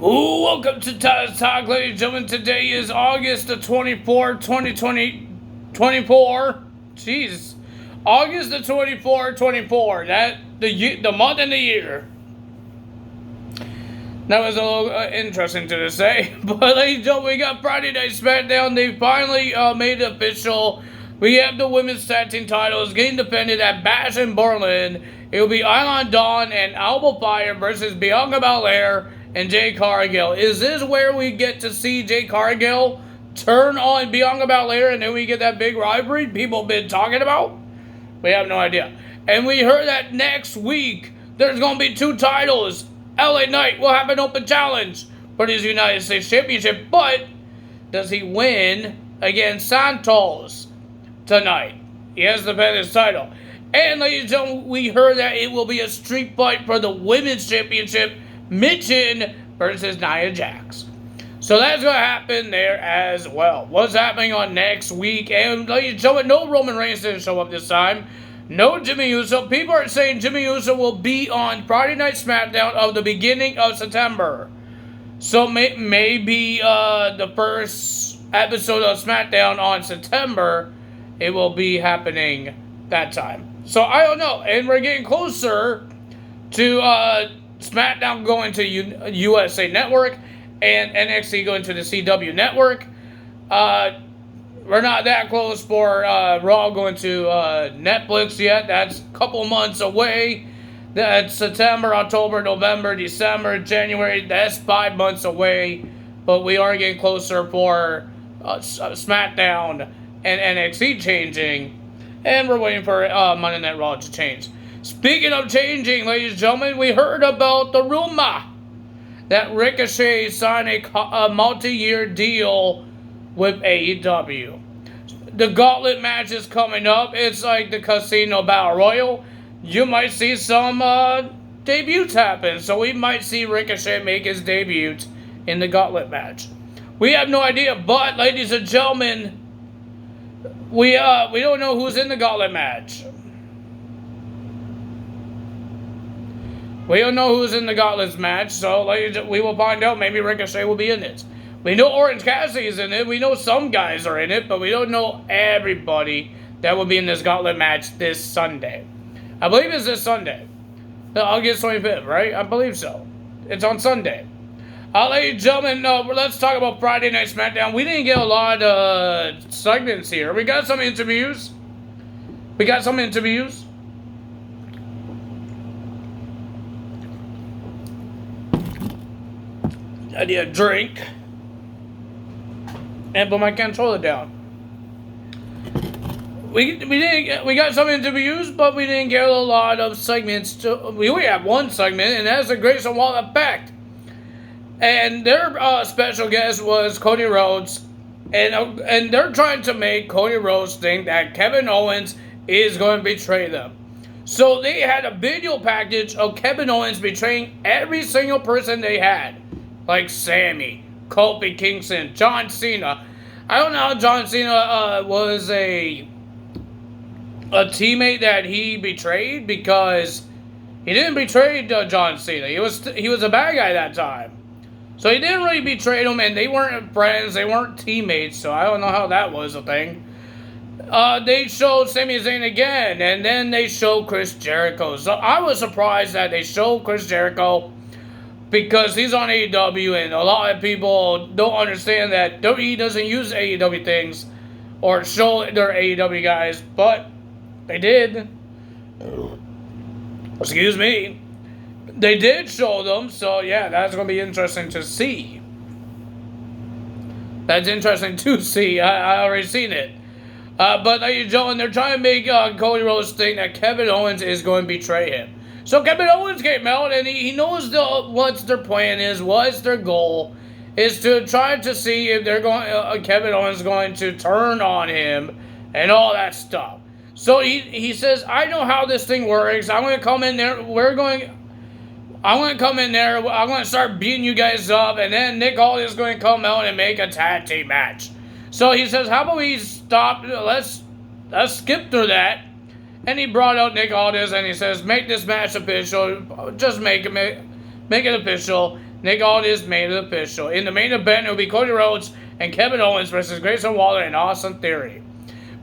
Ooh, welcome to Tyler's Talk, ladies and gentlemen. Today is August the 24th, 2024. Jeez. August the 24th, 24. The month and the year. That was a little interesting to say. But ladies and gentlemen, we got Friday Night Smackdown. They finally made it official. We have the women's tag team titles getting defended at Bash in Berlin. It will be Island Dawn and Alba Fire versus Bianca Belair and Jade Cargill. Is this where we get to see Jade Cargill turn on Bianca Belair and then we get that big rivalry people have been talking about? We have no idea. And we heard that next week there's going to be two titles. LA Knight will have an open challenge for his United States Championship, but does he win against Santos tonight? He has to defend his title. And ladies and gentlemen, we heard that it will be a street fight for the Women's Championship, Mitchin versus Nia Jax. So that's going to happen there as well. What's happening on next week? And ladies and gentlemen, no Roman Reigns didn't show up this time. No Jimmy Uso. People are saying Jimmy Uso will be on Friday Night Smackdown of the beginning of September. So maybe the first episode of Smackdown on September, it will be happening that time. So I don't know. And we're getting closer to SmackDown going to USA Network and NXT going to the CW Network. We're not that close for Raw going to Netflix yet. That's a couple months away. That's September, October, November, December, January. That's 5 months away. But we are getting closer for SmackDown and NXT changing. And we're waiting for Monday Night Raw to change. Speaking of changing, ladies and gentlemen, we heard about the rumor that Ricochet signed a multi-year deal with AEW. The gauntlet match is coming up. It's like the Casino Battle Royal. You might see some debuts happen. So we might see Ricochet make his debut in the gauntlet match. We have no idea, but ladies and gentlemen, we don't know who's in the gauntlet match. We don't know who's in the Gauntlet match, so we will find out. Maybe Ricochet will be in it. We know Orange Cassidy is in it. We know some guys are in it, but we don't know everybody that will be in this Gauntlet match this Sunday. I believe it's this Sunday. August 25th, right? I believe so. It's on Sunday. Ladies and gentlemen, let's talk about Friday Night Smackdown. We didn't get a lot of segments here. We got some interviews. I need a drink and put my controller down. We got some interviews, but we didn't get a lot of segments. We only have one segment, and that's the Grayson Waller Effect. And their special guest was Cody Rhodes, and they're trying to make Cody Rhodes think that Kevin Owens is going to betray them. So they had a video package of Kevin Owens betraying every single person they had. Like Sammy, Kofi Kingston, John Cena. I don't know how John Cena was a teammate that he betrayed, because he didn't betray John Cena. He was a bad guy that time. So he didn't really betray him, and they weren't friends, they weren't teammates, so I don't know how that was a thing. They showed Sami Zayn again, and then they showed Chris Jericho. So I was surprised that they showed Chris Jericho, because he's on AEW, and a lot of people don't understand that WWE doesn't use AEW things or show their AEW guys, but they did. Excuse me. They did show them, so yeah, that's going to be interesting to see. That's interesting to see. I already seen it. But ladies and gentlemen, they're trying to make Cody Rhodes think that Kevin Owens is going to betray him. So Kevin Owens came out, and he knows what their plan is, what's their goal, is to try to see if they're going. Kevin Owens is going to turn on him and all that stuff. So he says, I know how this thing works. I'm going to come in there. I'm going to come in there. I'm going to start beating you guys up, and then Nick Aldis is going to come out and make a tag team match. So he says, how about we stop? Let's skip through that. And he brought out Nick Aldis, and he says, make this match official. Just make it official. Nick Aldis made it official. In the main event, it will be Cody Rhodes and Kevin Owens versus Grayson Waller and Austin Theory.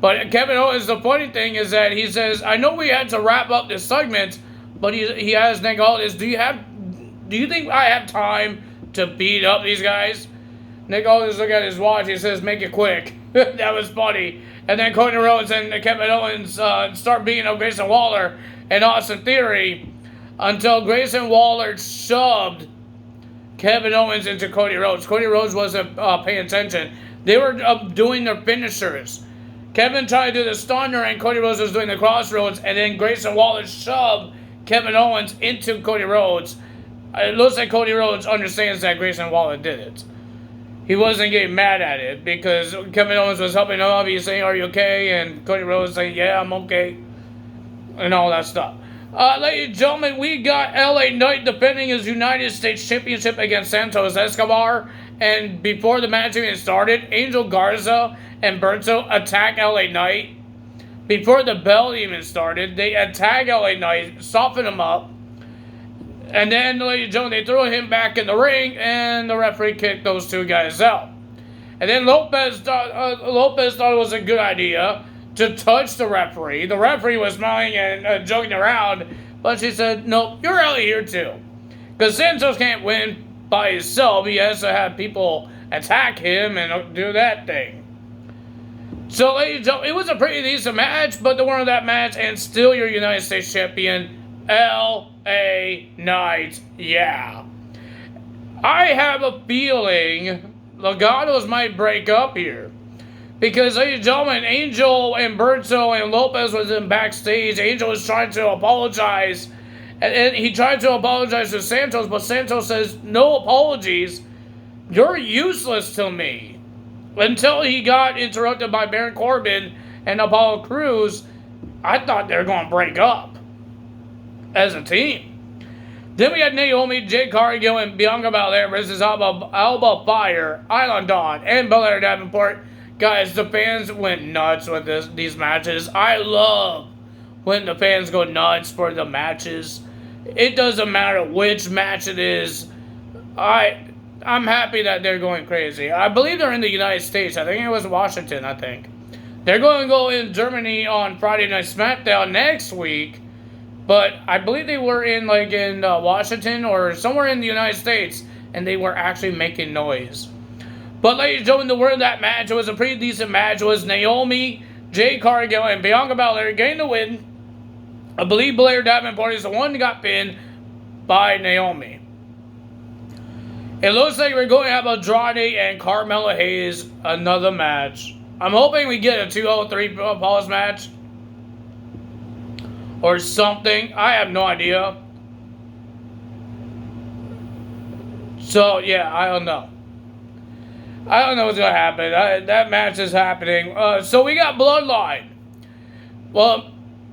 But Kevin Owens, the funny thing is that he says, I know we had to wrap up this segment, but he has Nick Aldis, do you think I have time to beat up these guys? Nick Aldis look at his watch, he says, make it quick. That was funny. And then Cody Rhodes and Kevin Owens start beating up Grayson Waller and Austin Theory until Grayson Waller shoved Kevin Owens into Cody Rhodes. Cody Rhodes wasn't paying attention. They were doing their finishers. Kevin tried to do the stunner and Cody Rhodes was doing the crossroads, and then Grayson Waller shoved Kevin Owens into Cody Rhodes. It looks like Cody Rhodes understands that Grayson Waller did it. He wasn't getting mad at it because Kevin Owens was helping him up. He's saying, are you okay? And Cody Rhodes saying, yeah, I'm okay. And all that stuff. Ladies and gentlemen, we got LA Knight defending his United States Championship against Santos Escobar. And before the match even started, Angel Garza and Berto attack LA Knight. Before the bell even started, they attack LA Knight, soften him up. And then, ladies and gentlemen, they throw him back in the ring, and the referee kicked those two guys out. And then Lopez thought it was a good idea to touch the referee. The referee was smiling and joking around, but she said, nope, you're out of here too. Because Santos can't win by himself. He has to have people attack him and do that thing. So, ladies and gentlemen, it was a pretty decent match, but the winner of that match, and still your United States champion, L.A. Knight, yeah. I have a feeling Legados might break up here. Because, ladies and gentlemen, Angel and Berto and Lopez was in backstage. Angel was trying to apologize. And he tried to apologize to Santos, but Santos says, no apologies. You're useless to me. Until he got interrupted by Baron Corbin and Apollo Crews, I thought they were going to break up as a team. Then we had Naomi, Jade Cargill, and Bianca Belair versus Alba Fire, Island Dawn, and Belair Davenport. Guys, the fans went nuts with these matches. I love when the fans go nuts for the matches. It doesn't matter which match it is. I'm happy that they're going crazy. I believe they're in the United States. I think it was Washington, I think. They're going to go in Germany on Friday Night Smackdown next week. But I believe they were in Washington or somewhere in the United States, and they were actually making noise. But ladies and gentlemen, the winner of that match, it was a pretty decent match, was Naomi, Jade Cargill, and Bianca Belair getting the win. I believe Belair Davenport is the one that got pinned by Naomi. It looks like we're going to have Andrade and Carmella Hayes another match. I'm hoping we get a 203 pause match. Or something. I have no idea. So, yeah, I don't know. I don't know what's going to happen. That match is happening. So, we got Bloodline. Well,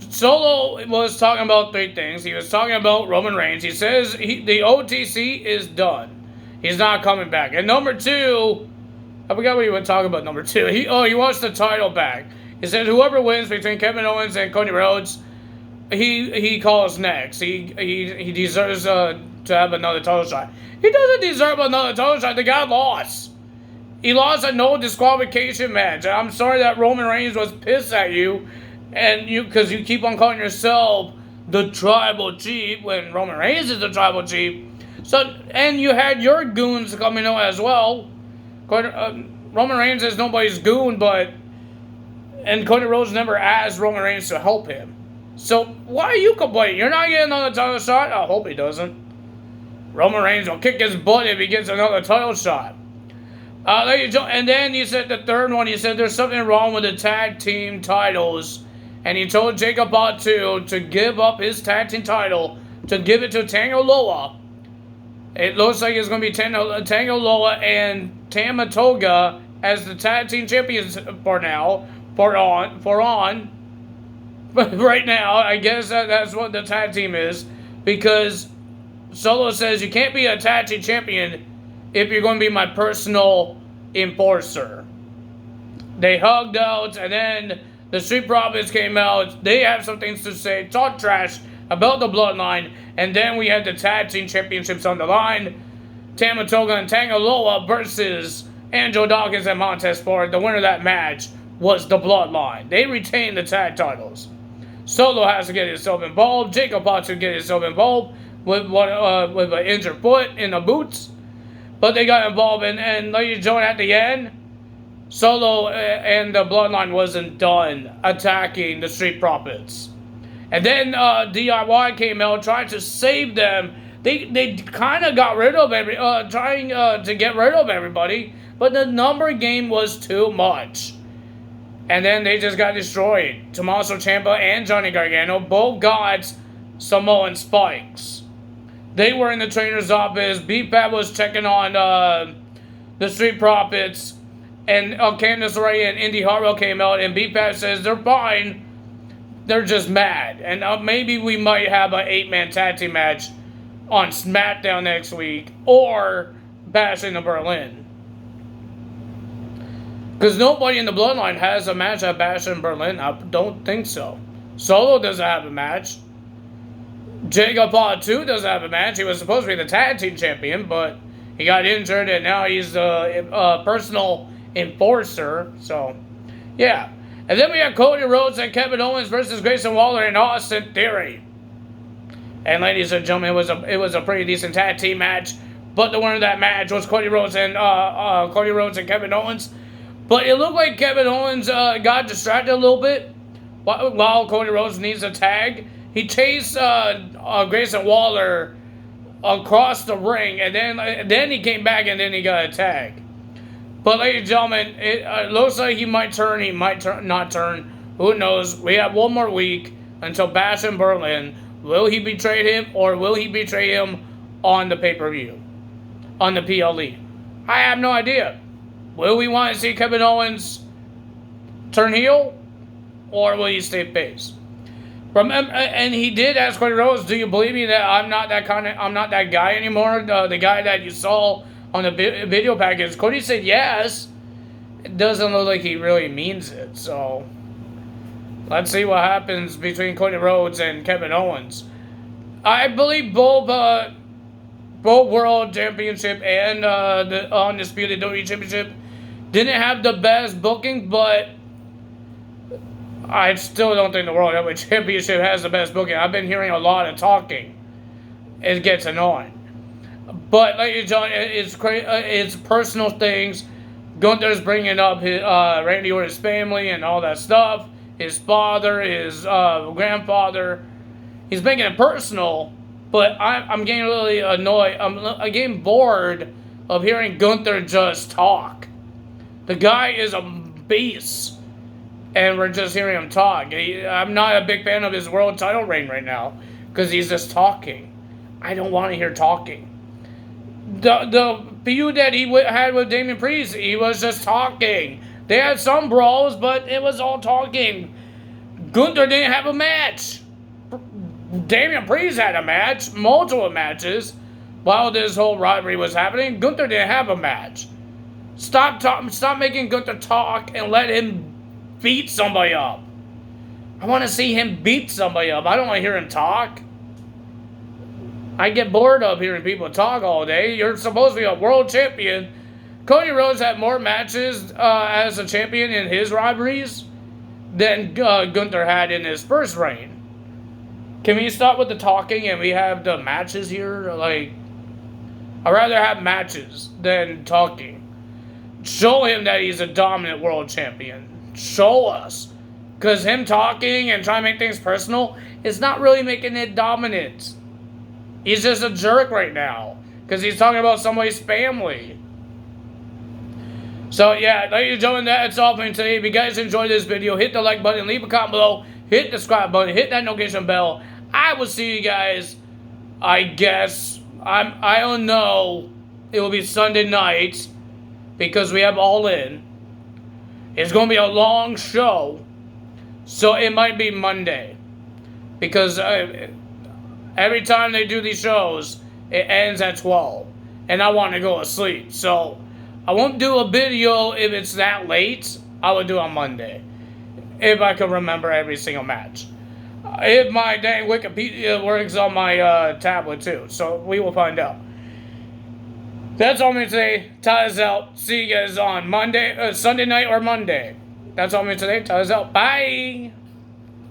Solo was talking about three things. He was talking about Roman Reigns. He says the OTC is done. He's not coming back. And number two, I forgot what he was talking about number two. He wants the title back. He said whoever wins between Kevin Owens and Cody Rhodes, he calls next. He deserves to have another title shot. He doesn't deserve another title shot. The guy lost. He lost a no disqualification match. I'm sorry that Roman Reigns was pissed at you, and because you keep on calling yourself the tribal chief when Roman Reigns is the tribal chief. So, and you had your goons coming out as well. Roman Reigns is nobody's goon, and Cody Rhodes never asked Roman Reigns to help him. So, why are you complaining? You're not getting another title shot? I hope he doesn't. Roman Reigns will kick his butt if he gets another title shot. And then he said the third one, he said there's something wrong with the tag team titles. And he told Jacob Fatu to give up his tag team title, to give it to Tango Loa. It looks like it's going to be Tango Loa and Tamatoga as the tag team champions for now. But right now, I guess that's what the tag team is. Because Solo says you can't be a tag team champion if you're going to be my personal enforcer. They hugged out, and then the Street Profits came out. They have some things to say, talk trash about the Bloodline, and then we had the tag team championships on the line. Tamatoga and Tangaloa versus Angelo Dawkins and Montez Ford. The winner of that match was the Bloodline. They retained the tag titles. Solo has to get himself involved. Jacob has to get himself involved with an injured foot in the boots. But they got involved, and ladies and gentlemen, at the end, Solo and the Bloodline wasn't done attacking the Street Profits. And then DIY came out, tried to save them. They kind of got rid of trying to get rid of everybody, but the number game was too much. And then they just got destroyed. Tommaso Ciampa and Johnny Gargano both got Samoan spikes. They were in the trainer's office. B-Pat was checking on the Street Profits. And Candice LeRae and Indy Hartwell came out, and B-Pat says they're fine. They're just mad. And maybe we might have an 8-man tag team match on Smackdown next week, or Bash in Berlin. Because nobody in the Bloodline has a match at Bash in Berlin. I don't think so. Solo doesn't have a match. Jacob Fatu doesn't have a match. He was supposed to be the tag team champion, but he got injured, and now he's the personal enforcer. So, yeah. And then we have Cody Rhodes and Kevin Owens versus Grayson Waller and Austin Theory. And ladies and gentlemen, it was a pretty decent tag team match. But the winner of that match was Cody Rhodes and Kevin Owens. But it looked like Kevin Owens got distracted a little bit while Cody Rhodes needs a tag. He chased Grayson Waller across the ring, and then he came back, and then he got a tag. But ladies and gentlemen, it looks like he might turn, not turn. Who knows? We have one more week until Bash in Berlin. Will he betray him, or will he betray him on the pay-per-view? On the PLE? I have no idea. Will we want to see Kevin Owens turn heel, or will he stay face? And he did ask Cody Rhodes, "Do you believe me that I'm not that guy anymore? The guy that you saw on the video package?" Cody said yes. It doesn't look like he really means it. So let's see what happens between Cody Rhodes and Kevin Owens. I believe both World Championship and the Undisputed WWE Championship didn't have the best booking, but I still don't think the World Heavyweight Championship has the best booking. I've been hearing a lot of talking. It gets annoying. But ladies and gentlemen, it's personal things. Gunther's bringing up his Randy Orton's family and all that stuff. His father, his grandfather. He's making it personal. But I'm getting really annoyed. I'm getting bored of hearing Gunther just talk. The guy is a beast. And we're just hearing him talk. I'm not a big fan of his world title reign right now. Because he's just talking. I don't want to hear talking. The feud that he had with Damian Priest, he was just talking. They had some brawls, but it was all talking. Gunther didn't have a match. Damian Priest had a match, multiple matches, while this whole rivalry was happening. Gunther didn't have a match. Stop making Gunther talk and let him beat somebody up. I want to see him beat somebody up. I don't want to hear him talk. I get bored of hearing people talk all day. You're supposed to be a world champion. Cody Rhodes had more matches as a champion in his rivalries than Gunther had in his first reign. Can we stop with the talking and we have the matches here? Like, I'd rather have matches than talking. Show him that he's a dominant world champion. Show us. Because him talking and trying to make things personal is not really making it dominant. He's just a jerk right now. Because he's talking about somebody's family. So yeah, ladies and gentlemen, that's all for me today. If you guys enjoyed this video, hit the like button, leave a comment below, hit the subscribe button, hit that notification bell. I will see you guys, I guess, I don't know, it will be Sunday night, because we have All In. It's going to be a long show, so it might be Monday, because every time they do these shows, it ends at 12, and I want to go to sleep, so I won't do a video if it's that late. I will do it on Monday, if I can remember every single match. If my dang Wikipedia works on my tablet too, so we will find out. That's all I'm going to say. Tie us out. See you guys on Sunday night or Monday. That's all I'm going to say. Tie us out. Bye.